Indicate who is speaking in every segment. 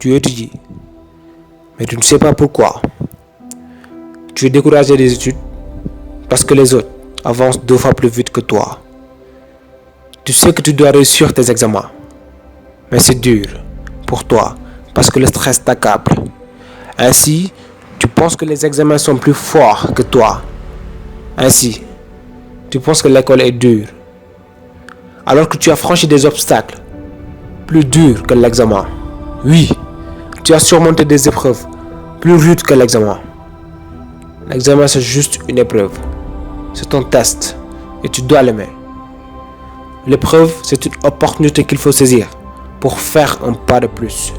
Speaker 1: Tu étudies, mais tu ne sais pas pourquoi. Tu es découragé des études parce que les autres avancent 2 fois plus vite que toi. Tu sais que tu dois réussir tes examens, mais c'est dur pour toi parce que le stress t'accable. Ainsi, tu penses que les examens sont plus forts que toi. Ainsi, tu penses que l'école est dure, alors que tu as franchi des obstacles plus durs que l'examen. Oui, tu as surmonté des épreuves plus rudes que l'examen. L'examen, c'est juste une épreuve. C'est ton test et tu dois l'aimer. L'épreuve, c'est une opportunité qu'il faut saisir pour faire un pas de plus.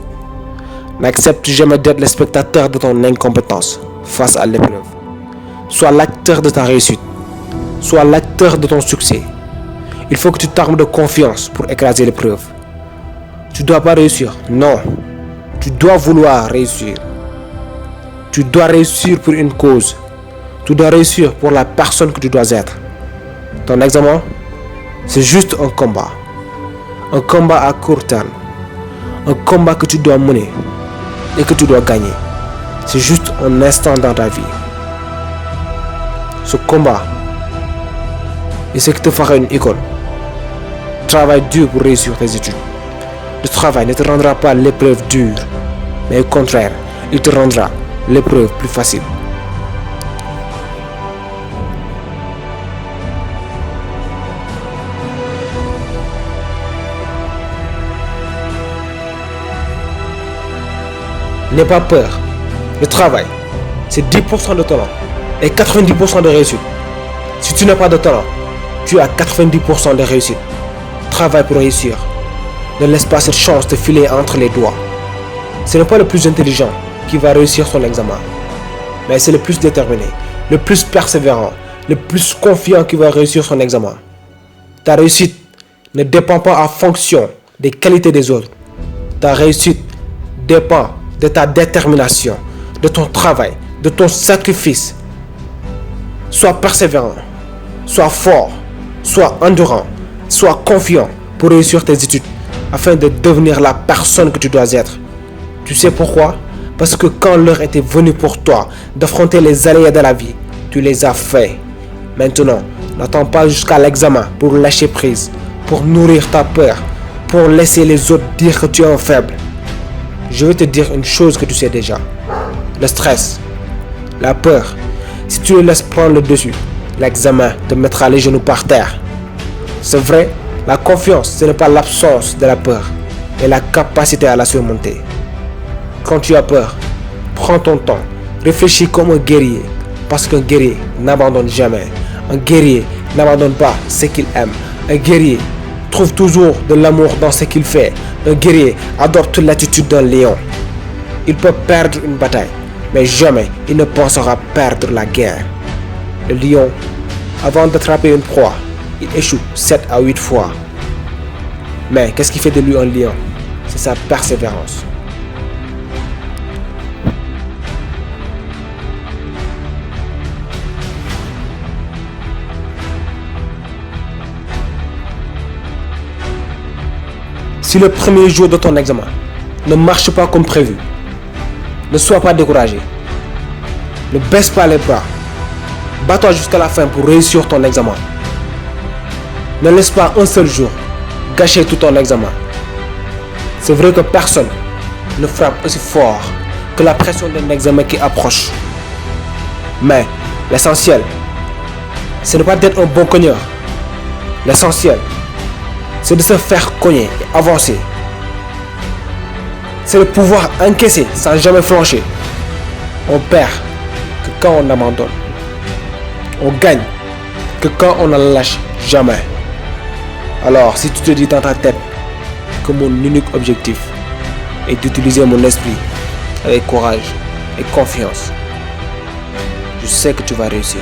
Speaker 1: N'accepte jamais d'être le spectateur de ton incompétence face à l'épreuve. Sois l'acteur de ta réussite. Sois l'acteur de ton succès. Il faut que tu t'armes de confiance pour écraser l'épreuve. Tu ne dois pas réussir, non. Tu dois vouloir réussir. Tu dois réussir pour une cause. Tu dois réussir pour la personne que tu dois être. Ton examen, c'est juste un combat. Un combat à court terme. Un combat que tu dois mener et que tu dois gagner. C'est juste un instant dans ta vie. Ce combat est ce qui te fera une école. Travaille dur pour réussir tes études. Le travail ne te rendra pas l'épreuve dure, mais au contraire, il te rendra l'épreuve plus facile. N'aie pas peur. Le travail, c'est 10% de talent et 90% de réussite. Si tu n'as pas de talent, tu as 90% de réussite. Travaille pour réussir. Ne laisse pas cette chance te filer entre les doigts. Ce n'est pas le plus intelligent qui va réussir son examen, mais c'est le plus déterminé, le plus persévérant, le plus confiant qui va réussir son examen. Ta réussite ne dépend pas en fonction des qualités des autres. Ta réussite dépend de ta détermination, de ton travail, de ton sacrifice. Sois persévérant, sois fort, sois endurant, sois confiant pour réussir tes études afin de devenir la personne que tu dois être. Tu sais pourquoi? Parce que quand l'heure était venue pour toi d'affronter les aléas de la vie, tu les as fait. Maintenant, n'attends pas jusqu'à l'examen pour lâcher prise, pour nourrir ta peur, pour laisser les autres dire que tu es un faible. Je vais te dire une chose que tu sais déjà. Le stress, la peur, si tu le laisses prendre le dessus, l'examen te mettra les genoux par terre. C'est vrai, la confiance, ce n'est pas l'absence de la peur, mais la capacité à la surmonter. Quand tu as peur, prends ton temps, réfléchis comme un guerrier, parce qu'un guerrier n'abandonne jamais. Un guerrier n'abandonne pas ce qu'il aime. Un guerrier trouve toujours de l'amour dans ce qu'il fait. Un guerrier adopte l'attitude d'un lion. Il peut perdre une bataille, mais jamais il ne pensera perdre la guerre. Le lion, avant d'attraper une proie, il échoue 7 à 8 fois. Mais qu'est-ce qui fait de lui un lion? C'est sa persévérance. Si le premier jour de ton examen ne marche pas comme prévu, ne sois pas découragé. Ne baisse pas les bras. Bats-toi jusqu'à la fin pour réussir ton examen. Ne laisse pas un seul jour gâcher tout ton examen. C'est vrai que personne ne frappe aussi fort que la pression d'un examen qui approche. Mais l'essentiel, ce n'est pas d'être un bon cogneur. L'essentiel, c'est de se faire cogner et avancer. C'est de pouvoir encaisser sans jamais flancher. On perd que quand on abandonne. On gagne que quand on ne lâche jamais. Alors, si tu te dis dans ta tête que mon unique objectif est d'utiliser mon esprit avec courage et confiance, je sais que tu vas réussir.